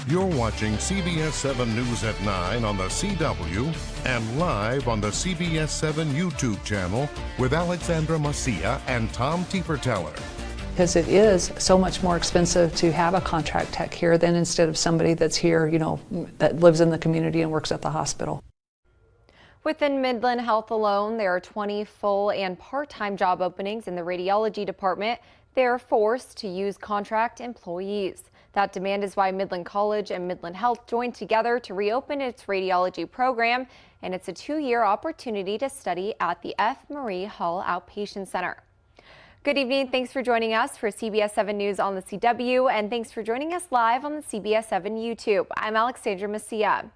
You're watching CBS7 News at 9 on the CW and live on the CBS7 YouTube channel with Alexandra Macia and Tom Tieferteller. Because it is so much more expensive to have a contract tech here than instead of somebody that's here, that lives in the community and works at the hospital. Within Midland Health alone, there are 20 full and part-time job openings in the radiology department. They are forced to use contract employees. That demand is why Midland College and Midland Health joined together to reopen its radiology program, and it's a 2-year opportunity to study at the F. Marie Hall Outpatient Center. Good evening. Thanks for joining us for CBS7 News on the CW, and thanks for joining us live on the CBS7 YouTube. I'm Alexandra Macia.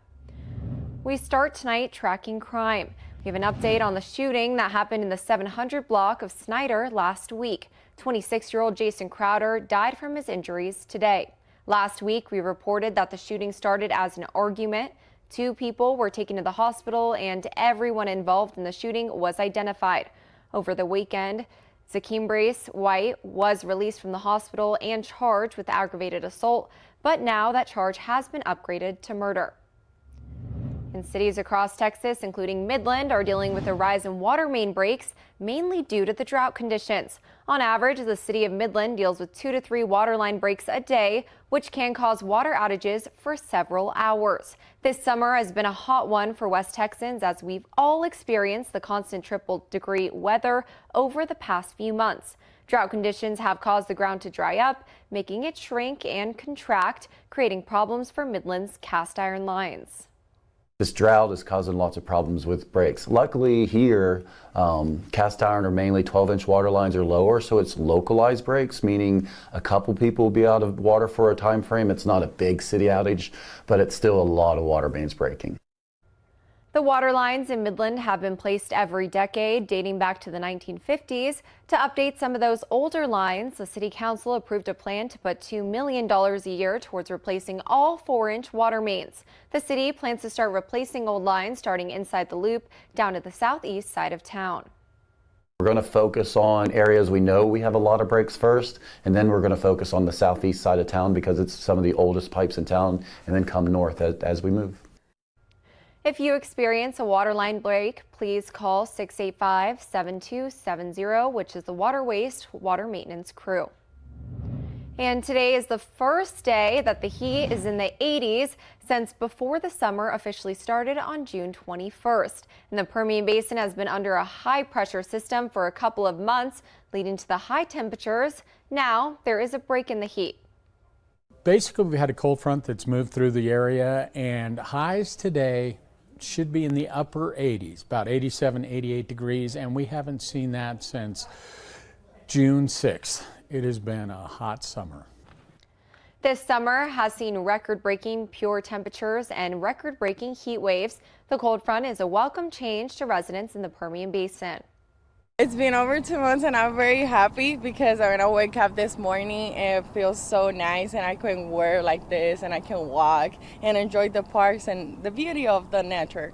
We start tonight tracking crime. We have an update on the shooting that happened in the 700 block of Snyder last week. 26-year-old Jason Crowder died from his injuries today. Last week, we reported that the shooting started as an argument. 2 people were taken to the hospital and everyone involved in the shooting was identified. Over the weekend, Zakeem Brace White was released from the hospital and charged with aggravated assault, but now that charge has been upgraded to murder. And cities across Texas, including Midland, are dealing with a rise in water main breaks, mainly due to the drought conditions. On average, the city of Midland deals with 2 to 3 water line breaks a day, which can cause water outages for several hours. This summer has been a hot one for West Texans, as we've all experienced the constant triple-degree weather over the past few months. Drought conditions have caused the ground to dry up, making it shrink and contract, creating problems for Midland's cast iron lines. This drought is causing lots of problems with breaks. Luckily here, cast iron or mainly 12-inch water lines are lower, so it's localized breaks, meaning a couple people will be out of water for a time frame. It's not a big city outage, but it's still a lot of water mains breaking. The water lines in Midland have been placed every decade, dating back to the 1950s. To update some of those older lines, the City Council approved a plan to put $2 million a year towards replacing all 4-inch water mains. The city plans to start replacing old lines starting inside the loop down to the southeast side of town. We're going to focus on areas we know we have a lot of breaks first, and then we're going to focus on the southeast side of town because it's some of the oldest pipes in town, and then come north as we move. If you experience a water line break, please call 685-7270, which is the Water Water Maintenance Crew. And today is the first day that the heat is in the 80s since before the summer officially started on June 21st. And the Permian Basin has been under a high pressure system for a couple of months, leading to the high temperatures. Now there is a break in the heat. Basically, we've had a cold front that's moved through the area, and highs today should be in the upper 80s, about 87, 88 degrees, and we haven't seen that since June 6th. It has been a hot summer. This summer has seen record-breaking pure temperatures and record-breaking heat waves. The cold front is a welcome change to residents in the Permian Basin. It's been over 2 months and I'm very happy because when I wake up this morning, it feels so nice and I can wear like this and I can walk and enjoy the parks and the beauty of the nature.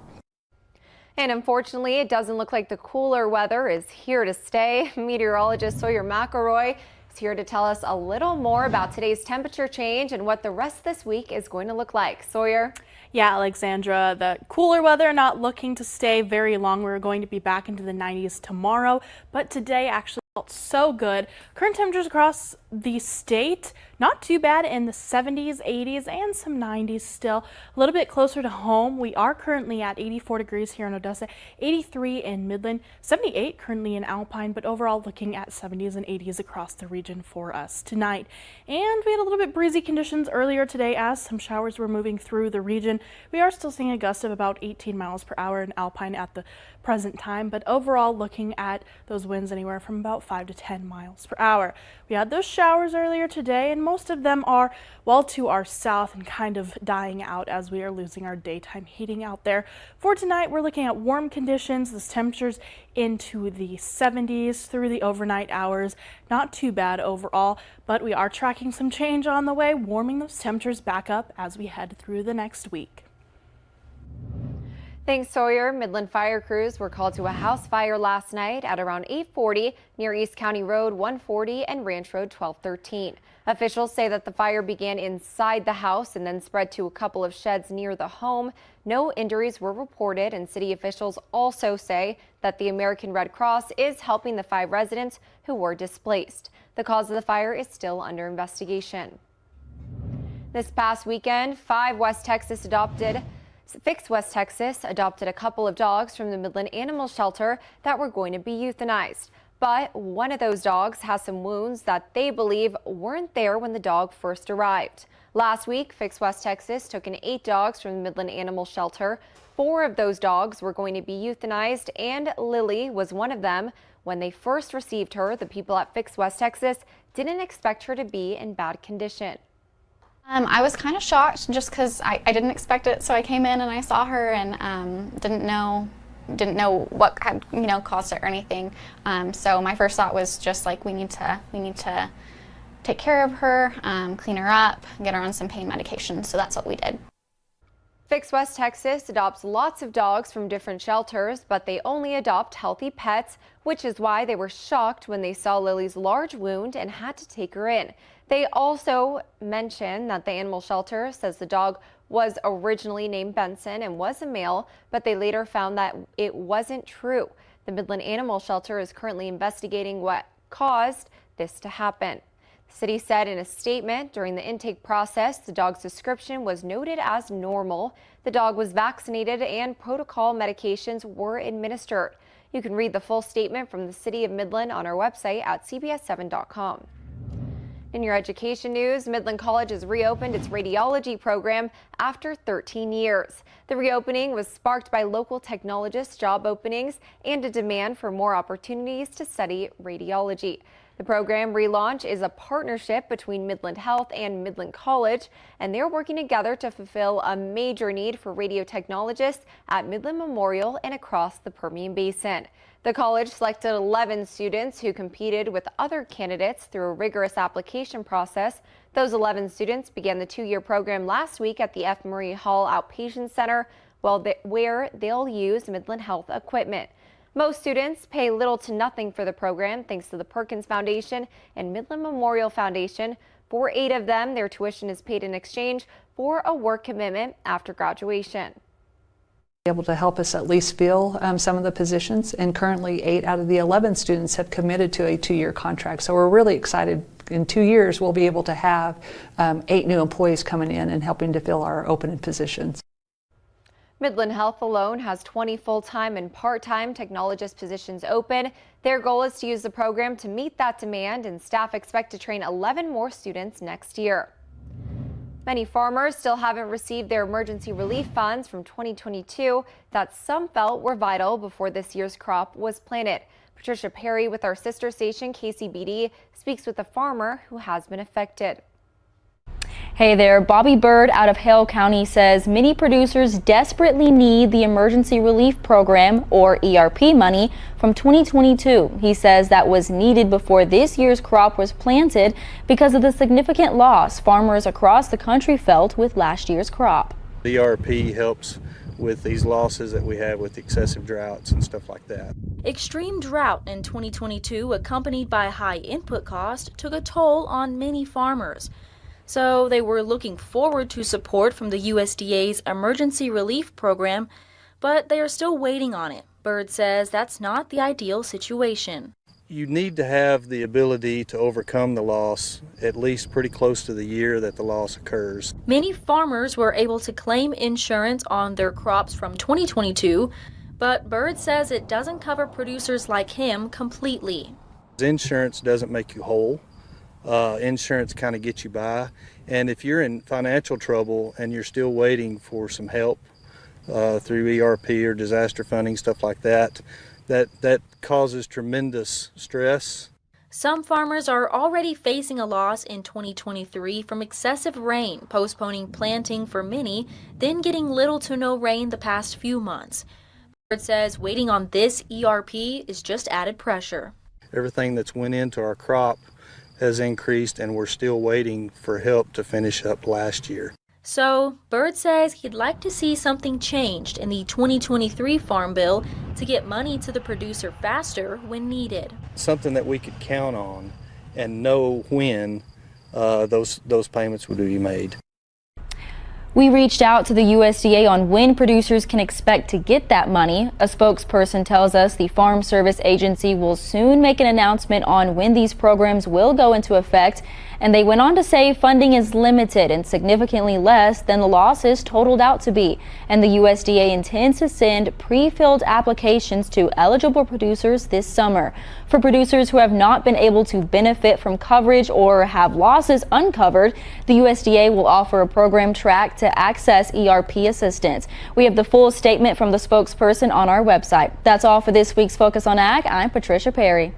And unfortunately, it doesn't look like the cooler weather is here to stay. Meteorologist Sawyer McElroy is here to tell us a little more about today's temperature change and what the rest of this week is going to look like. Sawyer? Yeah, Alexandra, the cooler weather not looking to stay very long. We're going to be back into the 90s tomorrow, but today actually felt so good. Current temperatures across the state, not too bad in the 70s, 80s, and some 90s still. A little bit closer to home, we are currently at 84 degrees here in Odessa, 83 in Midland, 78 currently in Alpine, but overall looking at 70s and 80s across the region for us tonight. And we had a little bit breezy conditions earlier today as some showers were moving through the region. We are still seeing a gust of about 18 miles per hour in Alpine at the present time, but overall looking at those winds anywhere from about 5 to 10 miles per hour. We had those showers earlier today, and most of them are well to our south and kind of dying out as we are losing our daytime heating out there. For tonight, we're looking at warm conditions. This temperatures into the 70s through the overnight hours. Not too bad overall, but we are tracking some change on the way, warming those temperatures back up as we head through the next week. Thanks, Sawyer. Midland fire crews were called to a house fire last night at around 8:40 near East County Road 140 and Ranch Road 1213. Officials say that the fire began inside the house and then spread to a couple of sheds near the home. No injuries were reported, and city officials also say that the American Red Cross is helping the 5 residents who were displaced. The cause of the fire is still under investigation. This past weekend, Fix West Texas adopted a couple of dogs from the Midland Animal Shelter that were going to be euthanized. But one of those dogs has some wounds that they believe weren't there when the dog first arrived. Last week, Fix West Texas took in 8 dogs from the Midland Animal Shelter. 4 of those dogs were going to be euthanized, and Lily was one of them. When they first received her, the people at Fix West Texas didn't expect her to be in bad condition. I was kind of shocked just because I didn't expect it. So I came in and I saw her and didn't know what had caused it or anything. So my first thought was just like we need to take care of her, clean her up, get her on some pain medication. So that's what we did. Fix West Texas adopts lots of dogs from different shelters, but they only adopt healthy pets, which is why they were shocked when they saw Lily's large wound and had to take her in. They also mention that the animal shelter says the dog was originally named Benson and was a male, but they later found that it wasn't true. The Midland Animal Shelter is currently investigating what caused this to happen. The city said in a statement during the intake process, the dog's description was noted as normal. The dog was vaccinated and protocol medications were administered. You can read the full statement from the City of Midland on our website at CBS7.com. In your education news, Midland College has reopened its radiology program after 13 years. The reopening was sparked by local technologists' job openings and a demand for more opportunities to study radiology. The program relaunch is a partnership between Midland Health and Midland College, and they're working together to fulfill a major need for radio technologists at Midland Memorial and across the Permian Basin. The college selected 11 students who competed with other candidates through a rigorous application process. Those 11 students began the 2-year program last week at the F. Murray Hall Outpatient Center, where they'll use Midland Health equipment. Most students pay little to nothing for the program thanks to the Perkins Foundation and Midland Memorial Foundation. For 8 of them, their tuition is paid in exchange for a work commitment after graduation. Able to help us at least fill some of the positions, and currently 8 out of the 11 students have committed to a 2-year contract. So we're really excited. In 2 years, we'll be able to have 8 new employees coming in and helping to fill our open positions. Midland Health alone has 20 full-time and part-time technologist positions open. Their goal is to use the program to meet that demand, and staff expect to train 11 more students next year. Many farmers still haven't received their emergency relief funds from 2022 that some felt were vital before this year's crop was planted. Patricia Perry with our sister station KCBD speaks with a farmer who has been affected. Hey there, Bobby Bird out of Hale County says many producers desperately need the Emergency Relief Program, or ERP money, from 2022. He says that was needed before this year's crop was planted because of the significant loss farmers across the country felt with last year's crop. The ERP helps with these losses that we have with excessive droughts and stuff like that. Extreme drought in 2022, accompanied by high input cost, took a toll on many farmers. So they were looking forward to support from the USDA's Emergency Relief Program, but they are still waiting on it. Bird says that's not the ideal situation. You need to have the ability to overcome the loss at least pretty close to the year that the loss occurs. Many farmers were able to claim insurance on their crops from 2022, but Bird says it doesn't cover producers like him completely. Insurance doesn't make you whole. Insurance kind of gets you by, and if you're in financial trouble and you're still waiting for some help through ERP or disaster funding, stuff like that, that causes tremendous stress. Some farmers are already facing a loss in 2023 from excessive rain, postponing planting for many, then getting little to no rain the past few months. Bird says waiting on this ERP is just added pressure. Everything that's went into our crop has increased, and we're still waiting for help to finish up last year. So, Byrd says he'd like to see something changed in the 2023 Farm Bill to get money to the producer faster when needed. Something that we could count on and know when those payments would be made. We reached out to the USDA on when producers can expect to get that money. A spokesperson tells us the Farm Service Agency will soon make an announcement on when these programs will go into effect. And they went on to say funding is limited and significantly less than the losses totaled out to be. And the USDA intends to send pre-filled applications to eligible producers this summer. For producers who have not been able to benefit from coverage or have losses uncovered, the USDA will offer a program track to access ERP assistance. We have the full statement from the spokesperson on our website. That's all for this week's Focus on Ag. I'm Patricia Perry.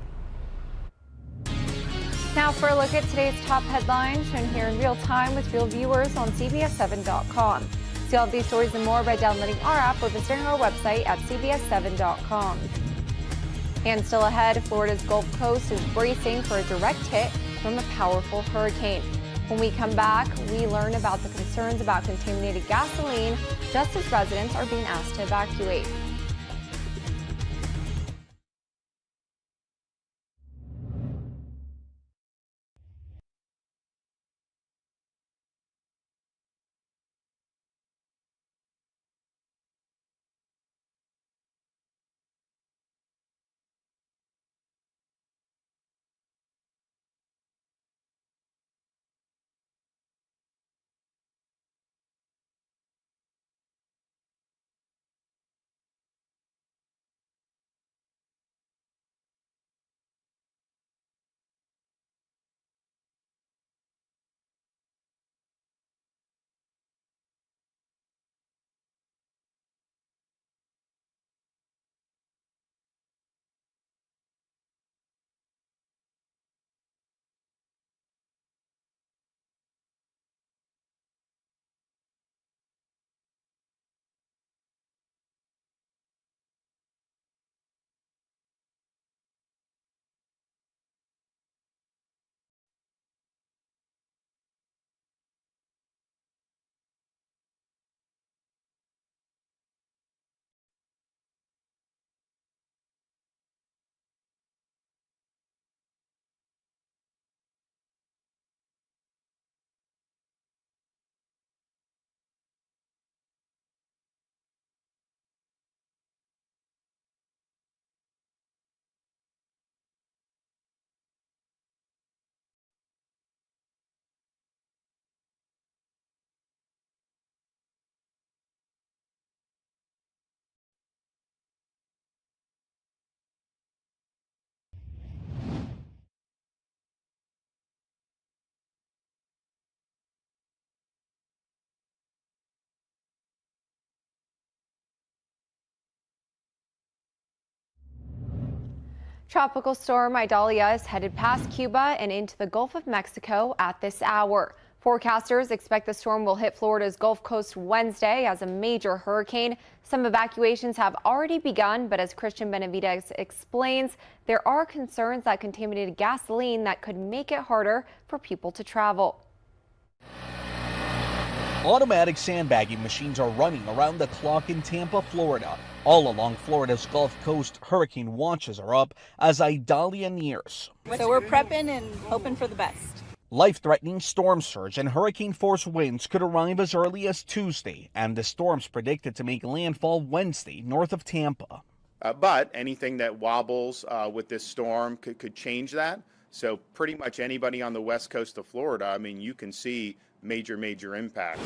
Now for a look at today's top headlines, shown here in real time with real viewers on CBS7.com. See all of these stories and more by downloading our app or visiting our website at CBS7.com. And still ahead, Florida's Gulf Coast is bracing for a direct hit from a powerful hurricane. When we come back, we learn about the concerns about contaminated gasoline just as residents are being asked to evacuate. Tropical storm Idalia is headed past Cuba and into the Gulf of Mexico at this hour. Forecasters expect the storm will hit Florida's Gulf Coast Wednesday as a major hurricane. Some evacuations have already begun, but as Christian Benavides explains, there are concerns that contaminated gasoline that could make it harder for people to travel. Automatic sandbagging machines are running around the clock in Tampa, Florida. All along Florida's Gulf Coast, hurricane watches are up as Idalia nears. So we're prepping and hoping for the best. Life-threatening storm surge and hurricane-force winds could arrive as early as Tuesday, and the storm's predicted to make landfall Wednesday north of Tampa. But anything that wobbles with this storm could change that. So pretty much anybody on the west coast of Florida, I mean, you can see major impact.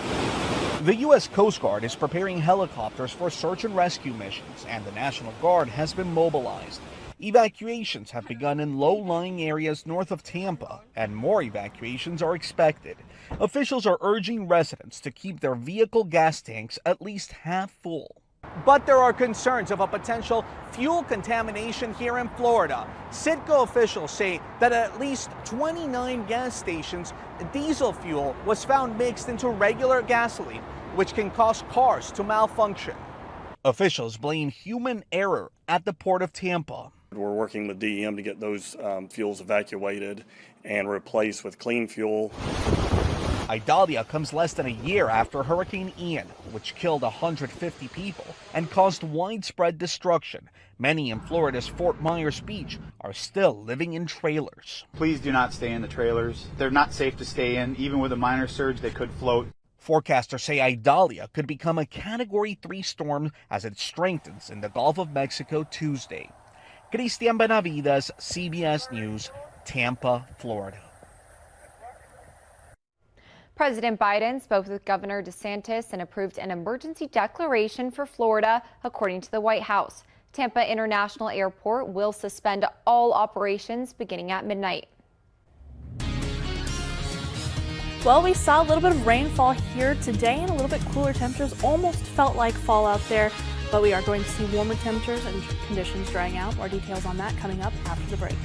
The U.S. Coast Guard is preparing helicopters for search and rescue missions, and the National Guard has been mobilized. Evacuations have begun in low-lying areas north of Tampa, and more evacuations are expected. Officials are urging residents to keep their vehicle gas tanks at least half full. But there are concerns of a potential fuel contamination here in Florida. Citgo officials say that at least 29 gas stations, diesel fuel was found mixed into regular gasoline, which can cause cars to malfunction. Officials blame human error at the Port of Tampa. We're working with DEM to get those fuels evacuated and replaced with clean fuel. Idalia comes less than a year after Hurricane Ian, which killed 150 people and caused widespread destruction. Many in Florida's Fort Myers Beach are still living in trailers. Please do not stay in the trailers. They're not safe to stay in. Even with a minor surge, they could float. Forecasters say Idalia could become a Category 3 storm as it strengthens in the Gulf of Mexico Tuesday. Cristian Benavides, CBS News, Tampa, Florida. President Biden spoke with Governor DeSantis and approved an emergency declaration for Florida, according to the White House. Tampa International Airport will suspend all operations beginning at midnight. Well, we saw a little bit of rainfall here today and a little bit cooler temperatures. Almost felt like fall out there, but we are going to see warmer temperatures and conditions drying out. More details on that coming up after the break.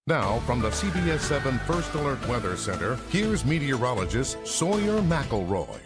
Now, from the CBS7 First Alert Weather Center, here's meteorologist Sawyer McElroy.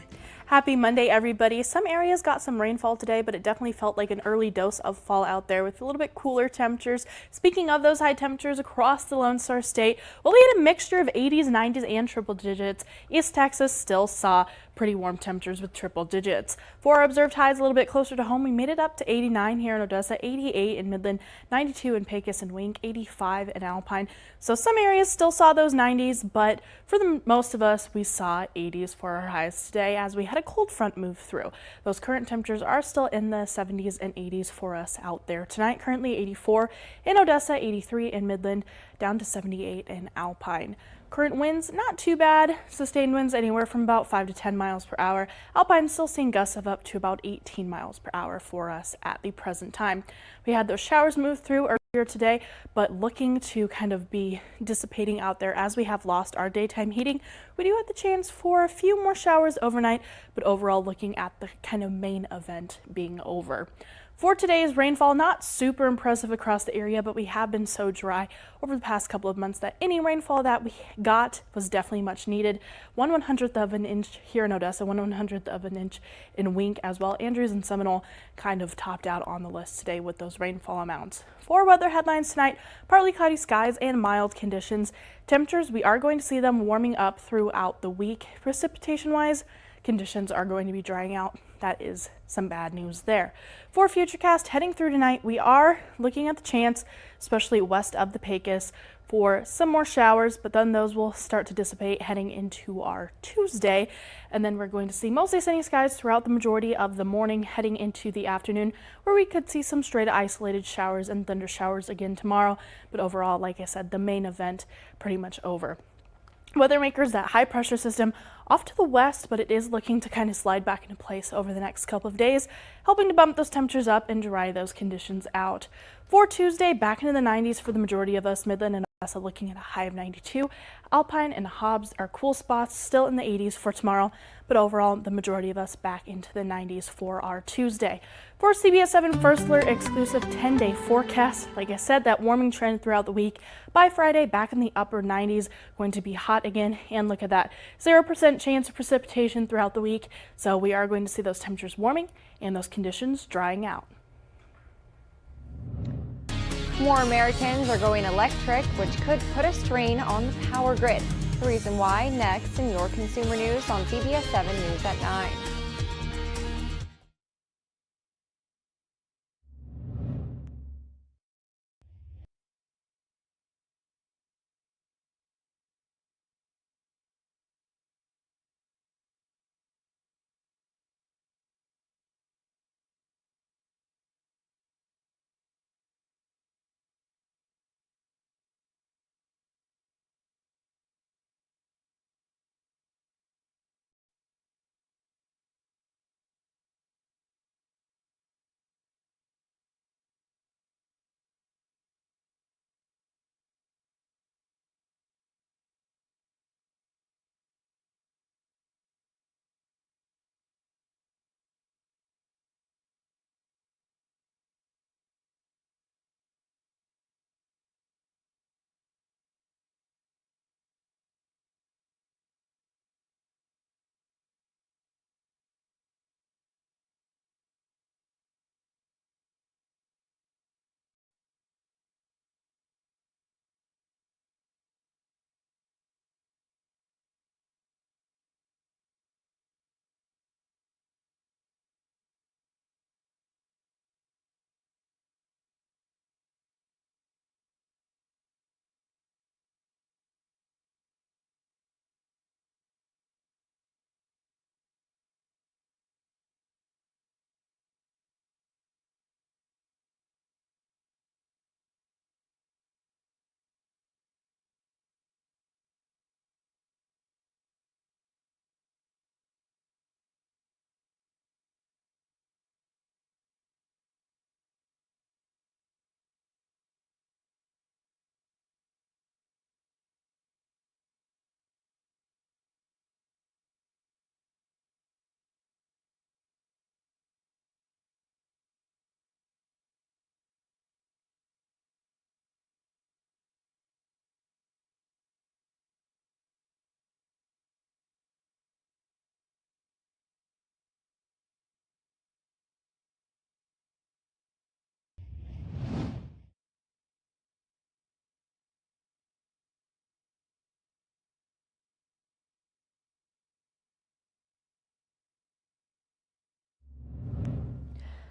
Happy Monday, everybody. Some areas got some rainfall today, but it definitely felt like an early dose of fall out there with a little bit cooler temperatures. Speaking of those high temperatures across the Lone Star State, well, we had a mixture of 80s, 90s, and triple digits. East Texas still saw pretty warm temperatures with triple digits. For our observed highs a little bit closer to home, we made it up to 89 here in Odessa, 88 in Midland, 92 in Pecos and Wink, 85 in Alpine. So some areas still saw those 90s, but for the most of us, we saw 80s for our highs today as we had a cold front move through. Those current temperatures are still in the 70s and 80s for us out there tonight. Currently 84 in Odessa, 83 in Midland, down to 78 in Alpine. Current winds, not too bad. Sustained winds anywhere from about 5 to 10 miles per hour. Alpine still seeing gusts of up to about 18 miles per hour for us at the present time. We had those showers move through earlier today, but looking to kind of be dissipating out there as we have lost our daytime heating. We do have the chance for a few more showers overnight, but overall looking at the kind of main event being over. For today's rainfall, not super impressive across the area, but we have been so dry over the past couple of months that any rainfall that we got was definitely much needed. 1/100th of an inch here in Odessa, 1/100th of an inch in Wink as well. Andrews and Seminole kind of topped out on the list today with those rainfall amounts. For weather headlines tonight, partly cloudy skies and mild conditions. Temperatures, we are going to see them warming up throughout the week. Precipitation-wise, conditions are going to be drying out. That is some bad news there. For Futurecast, heading through tonight, we are looking at the chance, especially west of the Pecos, for some more showers, but then those will start to dissipate heading into our Tuesday. And then we're going to see mostly sunny skies throughout the majority of the morning heading into the afternoon, where we could see some straight isolated showers and thunder showers again tomorrow. But overall, like I said, the main event pretty much over. Weather makers, that high pressure system off to the west, but it is looking to kind of slide back into place over the next couple of days, helping to bump those temperatures up and dry those conditions out. For Tuesday, back into the 90s for the majority of us. Midland and Odessa looking at a high of 92. Alpine and Hobbs are cool spots, still in the 80s for tomorrow, but overall the majority of us back into the 90s for our Tuesday. For CBS7 First Alert exclusive 10-day forecast, like I said, that warming trend throughout the week. By Friday, back in the upper 90s, going to be hot again, and look at that, 0% chance of precipitation throughout the week. So we are going to see those temperatures warming and those conditions drying out. More Americans are going electric, which could put a strain on the power grid. The reason why, next in your consumer news on CBS7 News at 9.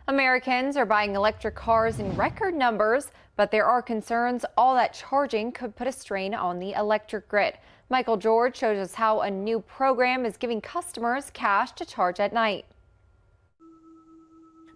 Americans are buying electric cars in record numbers, but there are concerns all that charging could put a strain on the electric grid. Michael George shows us how a new program is giving customers cash to charge at night.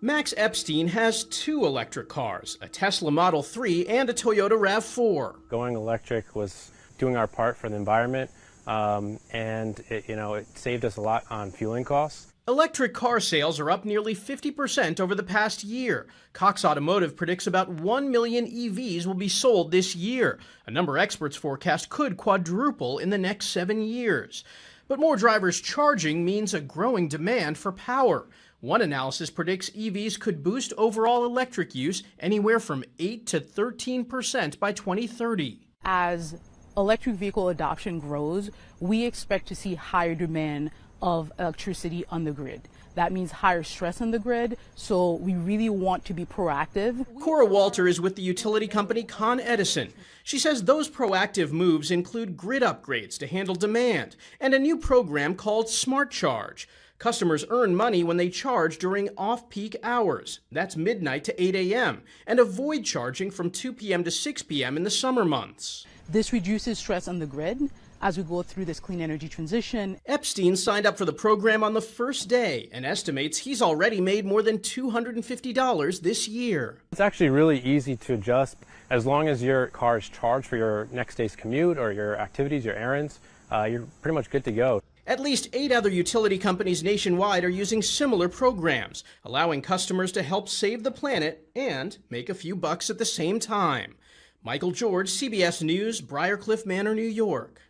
Max Epstein has 2 electric cars, a Tesla Model 3 and a Toyota RAV4. Going electric was doing our part for the environment, and it saved us a lot on fueling costs. Electric car sales are up nearly 50% over the past year. Cox Automotive predicts about 1 million EVs will be sold this year, a number experts forecast could quadruple in the next 7 years. But more drivers charging means a growing demand for power. One analysis predicts EVs could boost overall electric use anywhere from 8 to 13% by 2030. As electric vehicle adoption grows, we expect to see higher demand of electricity on the grid. That means higher stress on the grid, so we really want to be proactive. Cora Walter is with the utility company Con Edison. She says those proactive moves include grid upgrades to handle demand and a new program called Smart Charge. Customers earn money when they charge during off-peak hours. That's midnight to 8 a.m. and avoid charging from 2 p.m. to 6 p.m. in the summer months. This reduces stress on the grid as we go through this clean energy transition. Epstein signed up for the program on the first day and estimates he's already made more than $250 this year. It's actually really easy to adjust as long as your car is charged for your next day's commute or your activities, your errands. You're pretty much good to go. At least 8 other utility companies nationwide are using similar programs, allowing customers to help save the planet and make a few bucks at the same time. Michael George, CBS News, Briarcliff Manor, New York.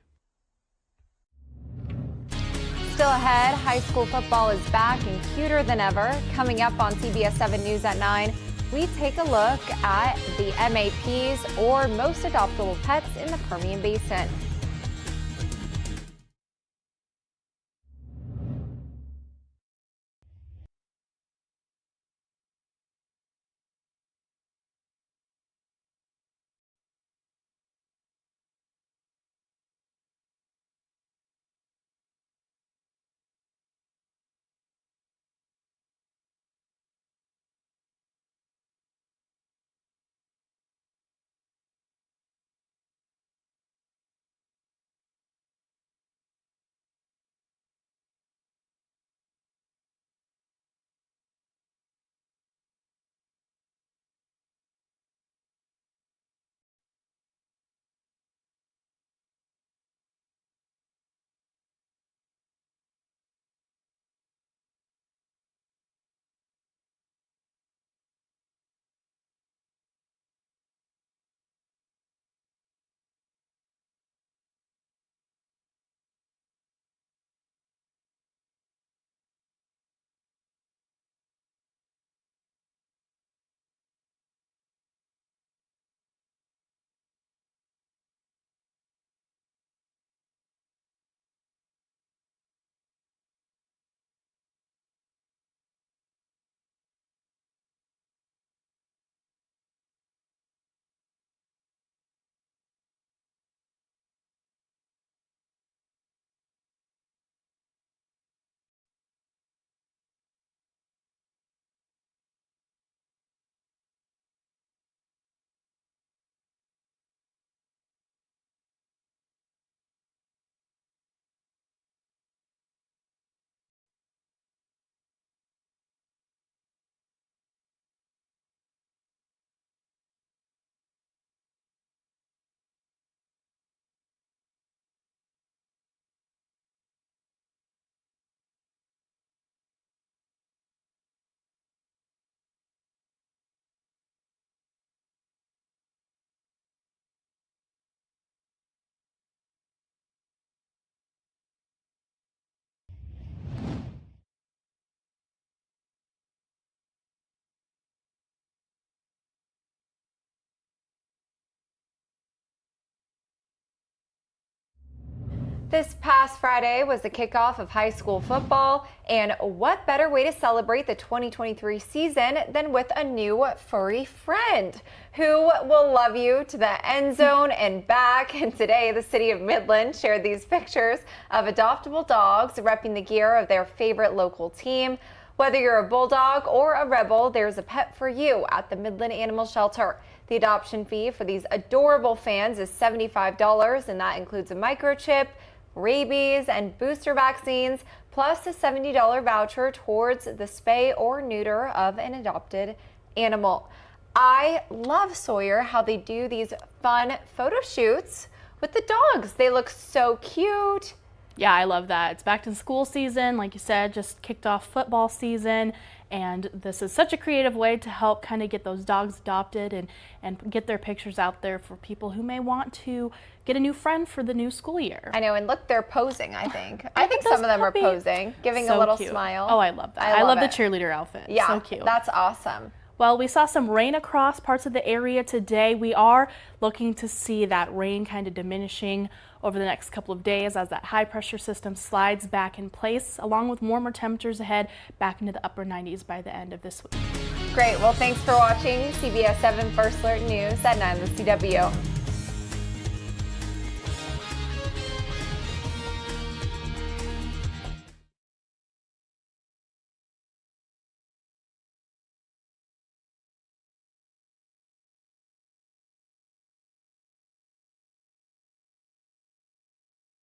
Still ahead, high school football is back and cuter than ever. Coming up on CBS7 News at 9, we take a look at the MAPs, or most adoptable pets in the Permian Basin. This past Friday was the kickoff of high school football, and what better way to celebrate the 2023 season than with a new furry friend who will love you to the end zone and back. And today, the city of Midland shared these pictures of adoptable dogs repping the gear of their favorite local team. Whether you're a bulldog or a rebel, there's a pet for you at the Midland Animal Shelter. The adoption fee for these adorable fans is $75, and that includes a microchip, rabies, and booster vaccines, plus a $70 voucher towards the spay or neuter of an adopted animal. I love Sawyer, how they do these fun photo shoots with the dogs. They look so cute. Yeah, I love that. It's back to school season. Like you said, just kicked off football season. And this is such a creative way to help kind of get those dogs adopted and get their pictures out there for people who may want to get a new friend for the new school year. I know, and look, they're posing, I think. I think some of them are posing, giving a little smile. Oh, I love that. I love the cheerleader outfit. Yeah, so cute. That's awesome. Well, we saw some rain across parts of the area today. We are looking to see that rain kind of diminishing over the next couple of days as that high pressure system slides back in place, along with warmer temperatures ahead back into the upper 90s by the end of this week. Great. Well, thanks for watching CBS 7 First Alert News at 9 on the CW.